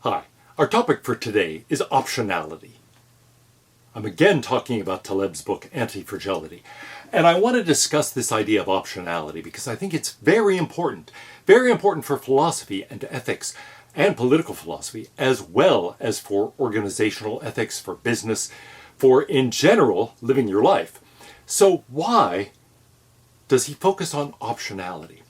Hi, our topic for today is optionality. I'm again talking about Taleb's book, Anti-Fragility, and I want to discuss this idea of optionality because I think it's very important for philosophy and ethics and political philosophy, as well as for organizational ethics, for business, for, in general, living your life. So why does he focus on optionality?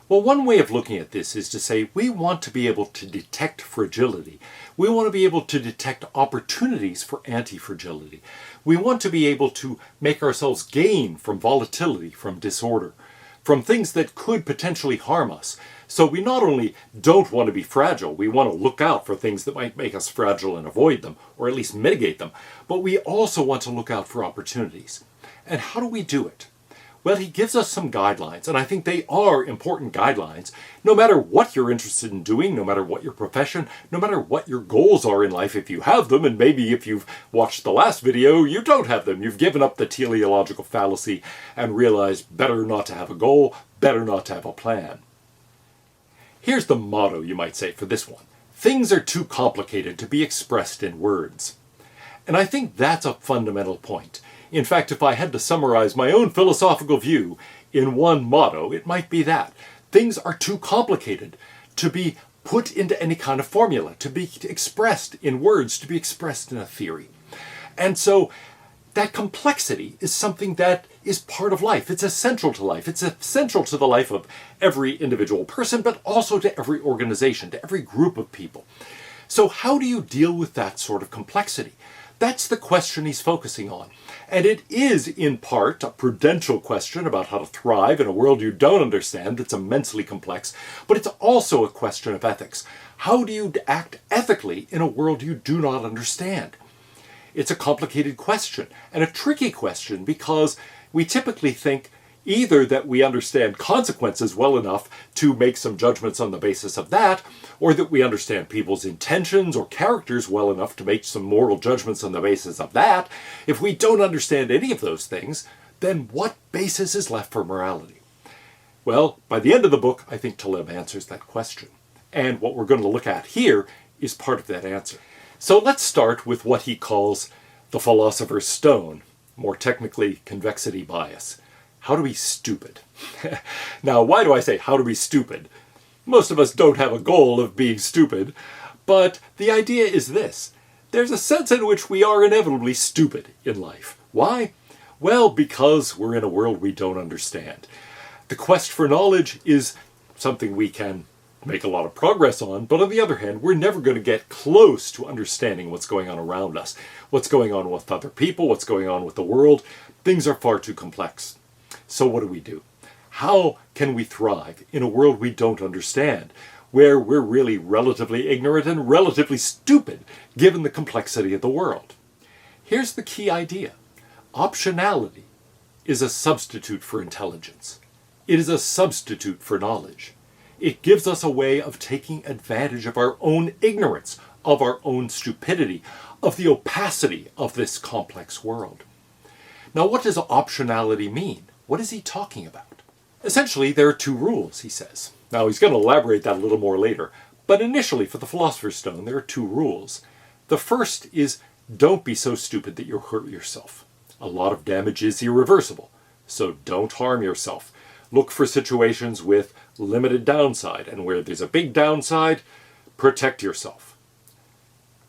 Well, one way of looking at this is to say we want to be able to detect fragility. We want to be able to detect opportunities for anti-fragility. We want to be able to make ourselves gain from volatility, from disorder, from things that could potentially harm us. So we not only don't want to be fragile, we want to look out for things that might make us fragile and avoid them, or at least mitigate them, but we also want to look out for opportunities. And how do we do it? Well, he gives us some guidelines, and I think they are important guidelines. No matter what you're interested in doing, no matter what your profession, no matter what your goals are in life, if you have them, and maybe if you've watched the last video, you don't have them. You've given up the teleological fallacy and realized better not to have a goal, better not to have a plan. Here's the motto, you might say, for this one. Things are too complicated to be expressed in words. And I think that's a fundamental point. In fact, if I had to summarize my own philosophical view in one motto, it might be that. Things are too complicated to be put into any kind of formula, to be expressed in words, to be expressed in a theory. And so that complexity is something that is part of life. It's essential to life. It's essential to the life of every individual person, but also to every organization, to every group of people. So how do you deal with that sort of complexity? That's the question he's focusing on. And it is, in part, a prudential question about how to thrive in a world you don't understand that's immensely complex, but it's also a question of ethics. How do you act ethically in a world you do not understand? It's a complicated question, and a tricky question, because we typically think either that we understand consequences well enough to make some judgments on the basis of that, or that we understand people's intentions or characters well enough to make some moral judgments on the basis of that. If we don't understand any of those things, then what basis is left for morality? Well, by the end of the book, I think Taleb answers that question. And what we're going to look at here is part of that answer. So let's start with what he calls the Philosopher's Stone, more technically convexity bias. How to be stupid. Now, why do I say how to be stupid? Most of us don't have a goal of being stupid, but the idea is this. There's a sense in which we are inevitably stupid in life. Why? Well, because we're in a world we don't understand. The quest for knowledge is something we can make a lot of progress on, but on the other hand, we're never going to get close to understanding what's going on around us, what's going on with other people, what's going on with the world. Things are far too complex. So what do? How can we thrive in a world we don't understand, where we're really relatively ignorant and relatively stupid, given the complexity of the world? Here's the key idea. Optionality is a substitute for intelligence. It is a substitute for knowledge. It gives us a way of taking advantage of our own ignorance, of our own stupidity, of the opacity of this complex world. Now, what does optionality mean? What is he talking about? Essentially, there are two rules, he says. Now, he's going to elaborate that a little more later, but initially, for the Philosopher's Stone, there are two rules. The first is, don't be so stupid that you hurt yourself. A lot of damage is irreversible, so don't harm yourself. Look for situations with limited downside, and where there's a big downside, protect yourself.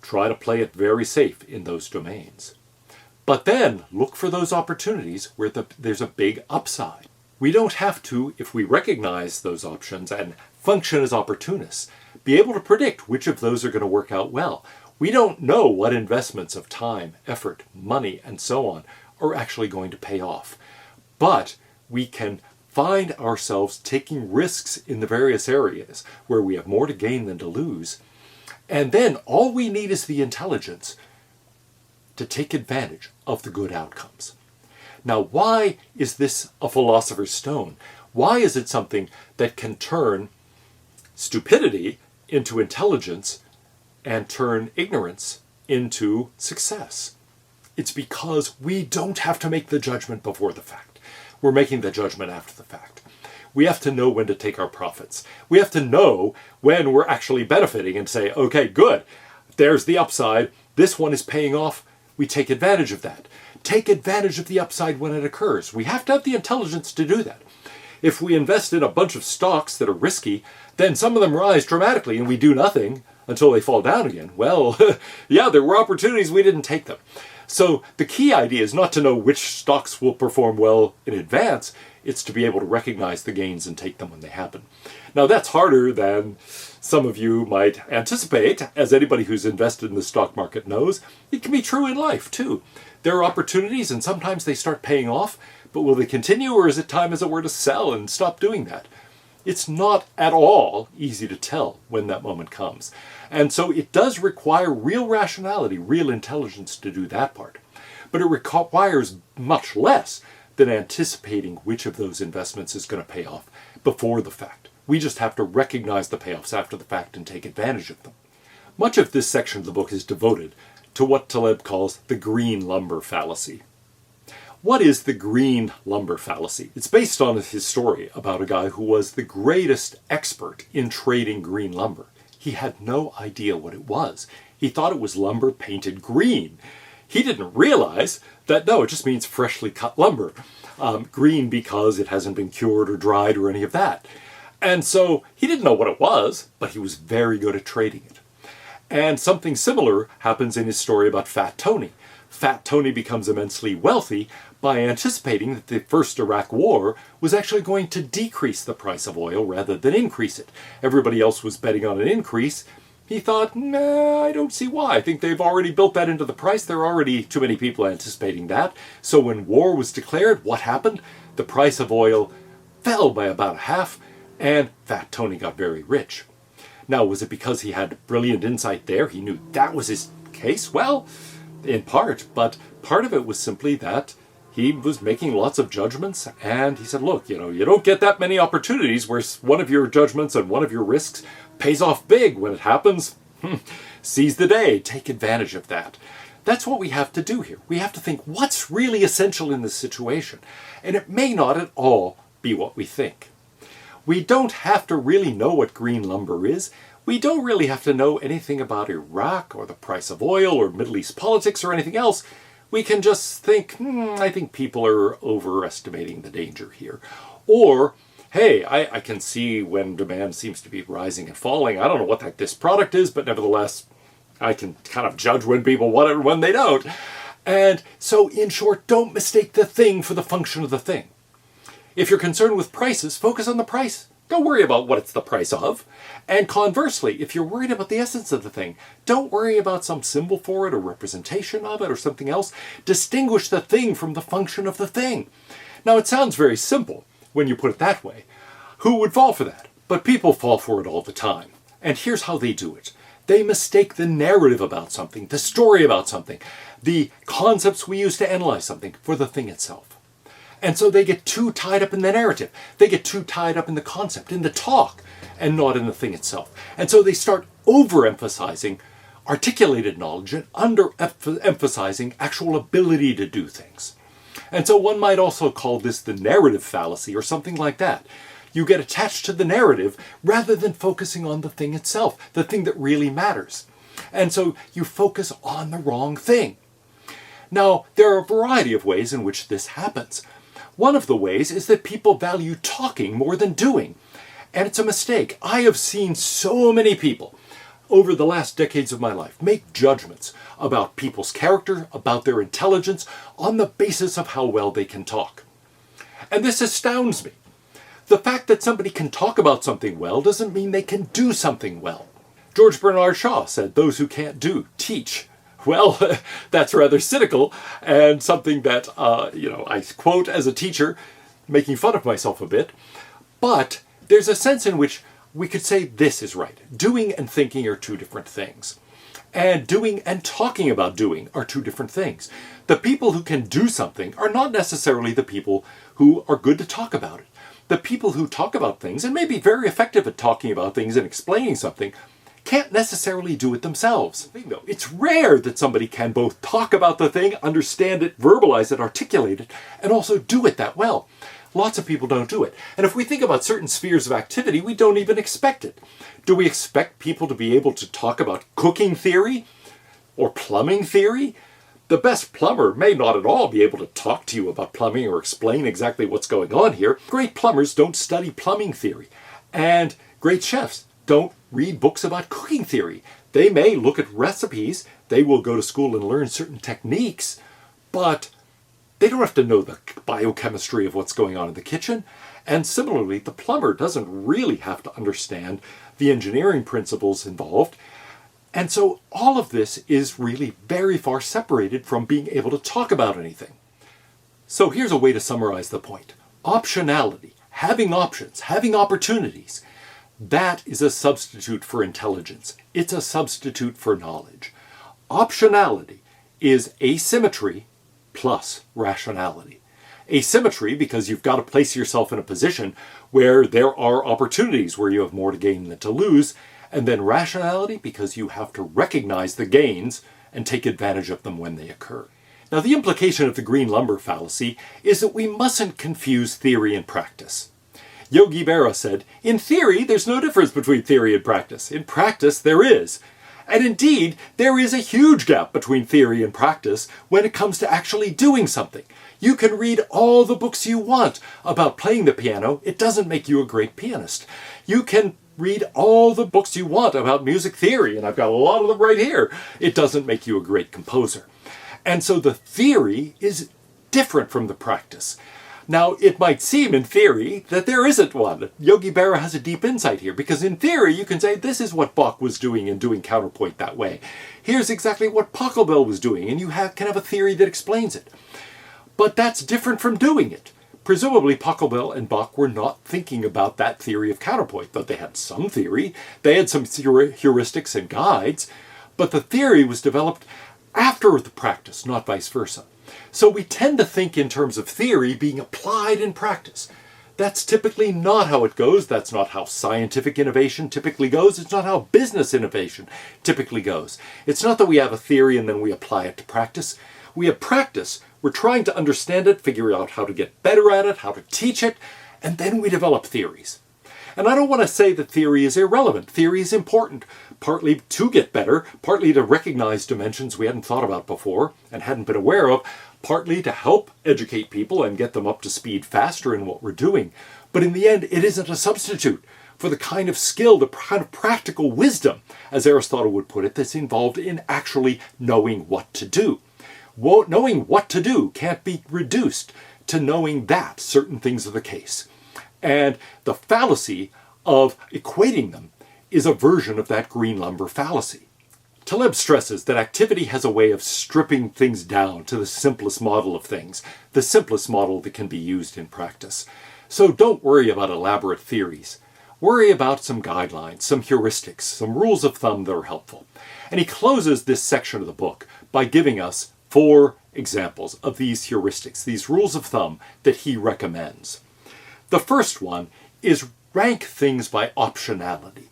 Try to play it very safe in those domains. But then look for those opportunities where there's a big upside. We don't have to, if we recognize those options and function as opportunists, be able to predict which of those are going to work out well. We don't know what investments of time, effort, money, and so on are actually going to pay off. But we can find ourselves taking risks in the various areas where we have more to gain than to lose. And then all we need is the intelligence to take advantage of the good outcomes. Now, why is this a Philosopher's Stone? Why is it something that can turn stupidity into intelligence and turn ignorance into success? It's because we don't have to make the judgment before the fact. We're making the judgment after the fact. We have to know when to take our profits. We have to know when we're actually benefiting and say, okay, good, there's the upside. This one is paying off. We take advantage of that. Take advantage of the upside when it occurs. We have to have the intelligence to do that. If we invest in a bunch of stocks that are risky, then some of them rise dramatically and we do nothing until they fall down again. Well, yeah, there were opportunities, we didn't take them. So the key idea is not to know which stocks will perform well in advance, it's to be able to recognize the gains and take them when they happen. Now that's harder than some of you might anticipate. As anybody who's invested in the stock market knows, it can be true in life too. There are opportunities and sometimes they start paying off, but will they continue, or is it time, as it were, to sell and stop doing that? It's not at all easy to tell when that moment comes. And so it does require real rationality, real intelligence to do that part. But it requires much less than anticipating which of those investments is going to pay off before the fact. We just have to recognize the payoffs after the fact and take advantage of them. Much of this section of the book is devoted to what Taleb calls the green lumber fallacy. What is the green lumber fallacy? It's based on his story about a guy who was the greatest expert in trading green lumber. He had no idea what it was. He thought it was lumber painted green. He didn't realize that, no, it just means freshly cut lumber. Green because it hasn't been cured or dried or any of that. And so he didn't know what it was, but he was very good at trading it. And something similar happens in his story about Fat Tony. Fat Tony becomes immensely wealthy by anticipating that the first Iraq War was actually going to decrease the price of oil rather than increase it. Everybody else was betting on an increase. He thought, nah, I don't see why. I think they've already built that into the price. There are already too many people anticipating that. So when war was declared, what happened? The price of oil fell by about a half, and Fat Tony got very rich. Now, was it because he had brilliant insight there? He knew that was his case? Well, in part, but part of it was simply that he was making lots of judgments, and he said, look, you don't get that many opportunities where one of your judgments and one of your risks pays off big. When it happens, seize the day, take advantage of that. That's what we have to do here. We have to think, what's really essential in this situation? And it may not at all be what we think. We don't have to really know what green lumber is. We don't really have to know anything about Iraq or the price of oil or Middle East politics or anything else. We can just think, I think people are overestimating the danger here. Or, hey, I can see when demand seems to be rising and falling. I don't know what this product is, but nevertheless, I can kind of judge when people want it and when they don't. And so, in short, don't mistake the thing for the function of the thing. If you're concerned with prices, focus on the price. Don't worry about what it's the price of. And conversely, if you're worried about the essence of the thing, don't worry about some symbol for it or representation of it or something else. Distinguish the thing from the function of the thing. Now, it sounds very simple when you put it that way. Who would fall for that? But people fall for it all the time. And here's how they do it. They mistake the narrative about something, the story about something, the concepts we use to analyze something for the thing itself. And so they get too tied up in the narrative. They get too tied up in the concept, in the talk, and not in the thing itself. And so they start overemphasizing articulated knowledge and underemphasizing actual ability to do things. And so one might also call this the narrative fallacy or something like that. You get attached to the narrative rather than focusing on the thing itself, the thing that really matters. And so you focus on the wrong thing. Now, there are a variety of ways in which this happens. One of the ways is that people value talking more than doing. And it's a mistake. I have seen so many people over the last decades of my life make judgments about people's character, about their intelligence, on the basis of how well they can talk. And this astounds me. The fact that somebody can talk about something well doesn't mean they can do something well. George Bernard Shaw said, "Those who can't do, teach." Well, that's rather cynical and something that, I quote as a teacher, making fun of myself a bit. But there's a sense in which we could say this is right. Doing and thinking are two different things. And doing and talking about doing are two different things. The people who can do something are not necessarily the people who are good to talk about it. The people who talk about things, and may be very effective at talking about things and explaining something, can't necessarily do it themselves. It's rare that somebody can both talk about the thing, understand it, verbalize it, articulate it, and also do it that well. Lots of people don't do it. And if we think about certain spheres of activity, we don't even expect it. Do we expect people to be able to talk about cooking theory or plumbing theory? The best plumber may not at all be able to talk to you about plumbing or explain exactly what's going on here. Great plumbers don't study plumbing theory. And great chefs don't read books about cooking theory. They may look at recipes, they will go to school and learn certain techniques, but they don't have to know the biochemistry of what's going on in the kitchen. And similarly, the plumber doesn't really have to understand the engineering principles involved. And so all of this is really very far separated from being able to talk about anything. So here's a way to summarize the point. Optionality, having options, having opportunities, that is a substitute for intelligence. It's a substitute for knowledge. Optionality is asymmetry plus rationality. Asymmetry because you've got to place yourself in a position where there are opportunities where you have more to gain than to lose, and then rationality because you have to recognize the gains and take advantage of them when they occur. Now, the implication of the green lumber fallacy is that we mustn't confuse theory and practice. Yogi Berra said, "In theory, there's no difference between theory and practice. In practice, there is." And indeed, there is a huge gap between theory and practice when it comes to actually doing something. You can read all the books you want about playing the piano. It doesn't make you a great pianist. You can read all the books you want about music theory, and I've got a lot of them right here. It doesn't make you a great composer. And so the theory is different from the practice. Now, it might seem in theory that there isn't one. Yogi Berra has a deep insight here, because in theory you can say this is what Bach was doing in doing counterpoint that way. Here's exactly what Pachelbel was doing, and you can have a theory that explains it. But that's different from doing it. Presumably Pachelbel and Bach were not thinking about that theory of counterpoint, though they had some theory. They had some heuristics and guides, but the theory was developed after the practice, not vice versa. So we tend to think in terms of theory being applied in practice. That's typically not how it goes. That's not how scientific innovation typically goes. It's not how business innovation typically goes. It's not that we have a theory and then we apply it to practice. We have practice. We're trying to understand it, figure out how to get better at it, how to teach it, and then we develop theories. And I don't want to say that theory is irrelevant. Theory is important, partly to get better, partly to recognize dimensions we hadn't thought about before and hadn't been aware of, partly to help educate people and get them up to speed faster in what we're doing. But in the end, it isn't a substitute for the kind of skill, the kind of practical wisdom, as Aristotle would put it, that's involved in actually knowing what to do. Knowing what to do can't be reduced to knowing that certain things are the case. And the fallacy of equating them is a version of that green lumber fallacy. Taleb stresses that activity has a way of stripping things down to the simplest model of things, the simplest model that can be used in practice. So don't worry about elaborate theories. Worry about some guidelines, some heuristics, some rules of thumb that are helpful. And he closes this section of the book by giving us 4 examples of these heuristics, these rules of thumb that he recommends. The first one is rank things by optionality.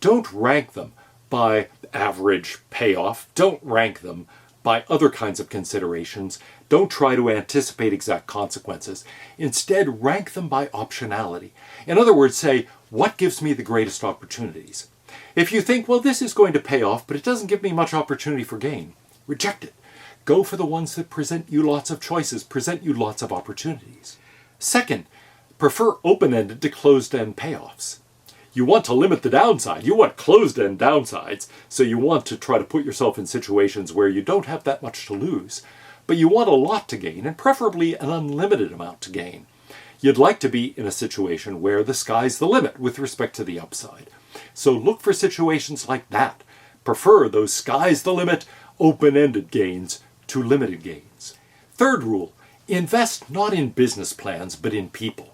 Don't rank them by average payoff. Don't rank them by other kinds of considerations. Don't try to anticipate exact consequences. Instead, rank them by optionality. In other words, say, what gives me the greatest opportunities? If you think, well, this is going to pay off, but it doesn't give me much opportunity for gain, reject it. Go for the ones that present you lots of choices, present you lots of opportunities. Second, prefer open-ended to closed-end payoffs. You want to limit the downside. You want closed-end downsides, so you want to try to put yourself in situations where you don't have that much to lose. But you want a lot to gain, and preferably an unlimited amount to gain. You'd like to be in a situation where the sky's the limit with respect to the upside. So look for situations like that. Prefer those sky's the limit, open-ended gains to limited gains. Third rule, invest not in business plans, but in people.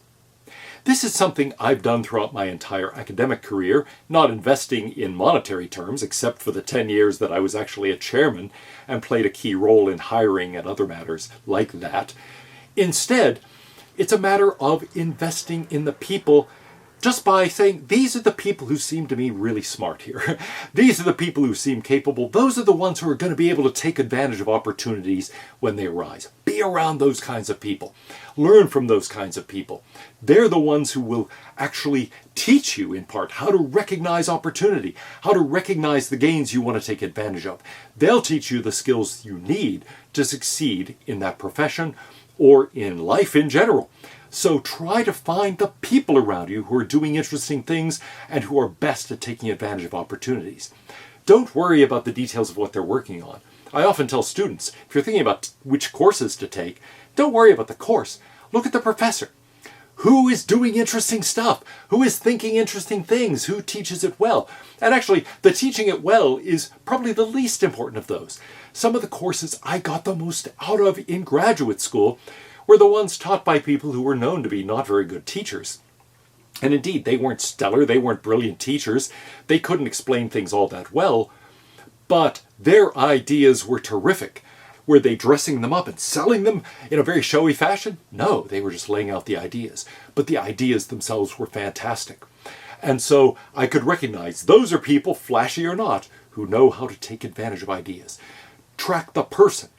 This is something I've done throughout my entire academic career, not investing in monetary terms, except for the 10 years that I was actually a chairman and played a key role in hiring and other matters like that. Instead, it's a matter of investing in the people just by saying, these are the people who seem to me really smart here. These are the people who seem capable. Those are the ones who are going to be able to take advantage of opportunities when they arise. Be around those kinds of people. Learn from those kinds of people. They're the ones who will actually teach you, in part, how to recognize opportunity, how to recognize the gains you want to take advantage of. They'll teach you the skills you need to succeed in that profession or in life in general. So try to find the people around you who are doing interesting things and who are best at taking advantage of opportunities. Don't worry about the details of what they're working on. I often tell students, if you're thinking about which courses to take, don't worry about the course. Look at the professor. Who is doing interesting stuff? Who is thinking interesting things? Who teaches it well? And actually, the teaching it well is probably the least important of those. Some of the courses I got the most out of in graduate school were the ones taught by people who were known to be not very good teachers. And indeed, they weren't stellar, they weren't brilliant teachers, they couldn't explain things all that well, but their ideas were terrific. Were they dressing them up and selling them in a very showy fashion? No, they were just laying out the ideas. But the ideas themselves were fantastic. And so I could recognize those are people, flashy or not, who know how to take advantage of ideas. Track the person.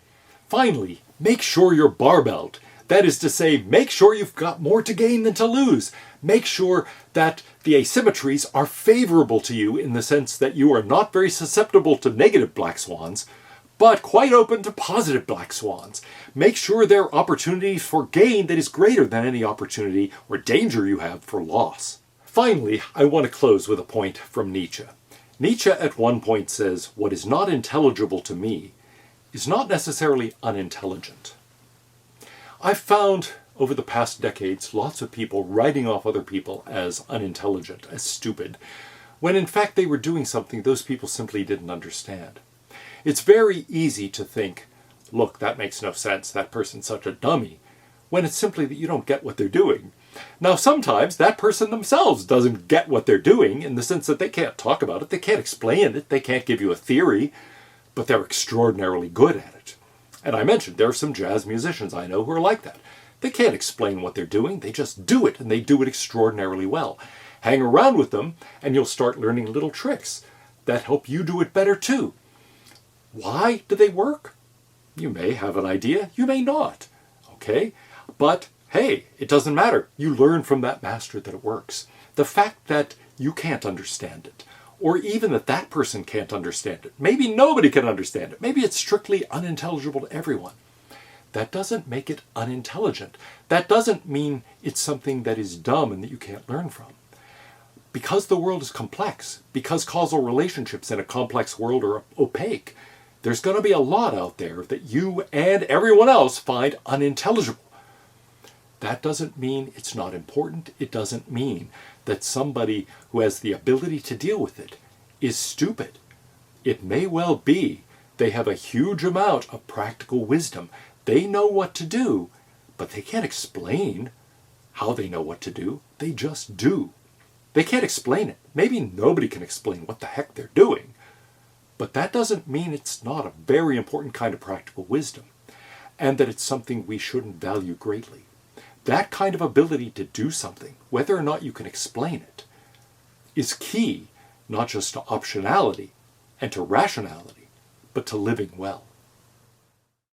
Finally, make sure you're barbelled. That is to say, make sure you've got more to gain than to lose. Make sure that the asymmetries are favorable to you in the sense that you are not very susceptible to negative black swans, but quite open to positive black swans. Make sure there are opportunities for gain that is greater than any opportunity or danger you have for loss. Finally, I want to close with a point from Nietzsche. Nietzsche at one point says, "What is not intelligible to me is not necessarily unintelligent." I've found over the past decades lots of people writing off other people as unintelligent, as stupid, when in fact they were doing something those people simply didn't understand. It's very easy to think, look, that makes no sense, that person's such a dummy, when it's simply that you don't get what they're doing. Now sometimes that person themselves doesn't get what they're doing in the sense that they can't talk about it, they can't explain it, they can't give you a theory, but they're extraordinarily good at it. And I mentioned there are some jazz musicians I know who are like that. They can't explain what they're doing, they just do it, and they do it extraordinarily well. Hang around with them, and you'll start learning little tricks that help you do it better too. Why do they work? You may have an idea, you may not, okay? But hey, it doesn't matter. You learn from that master that it works. The fact that you can't understand it, or even that that person can't understand it, maybe nobody can understand it, maybe it's strictly unintelligible to everyone, that doesn't make it unintelligent. That doesn't mean it's something that is dumb and that you can't learn from. Because the world is complex, because causal relationships in a complex world are opaque, there's going to be a lot out there that you and everyone else find unintelligible. That doesn't mean it's not important. It doesn't mean that somebody who has the ability to deal with it is stupid. It may well be they have a huge amount of practical wisdom. They know what to do, but they can't explain how they know what to do. They just do. They can't explain it. Maybe nobody can explain what the heck they're doing. But that doesn't mean it's not a very important kind of practical wisdom, and that it's something we shouldn't value greatly. That kind of ability to do something, whether or not you can explain it, is key not just to optionality and to rationality, but to living well.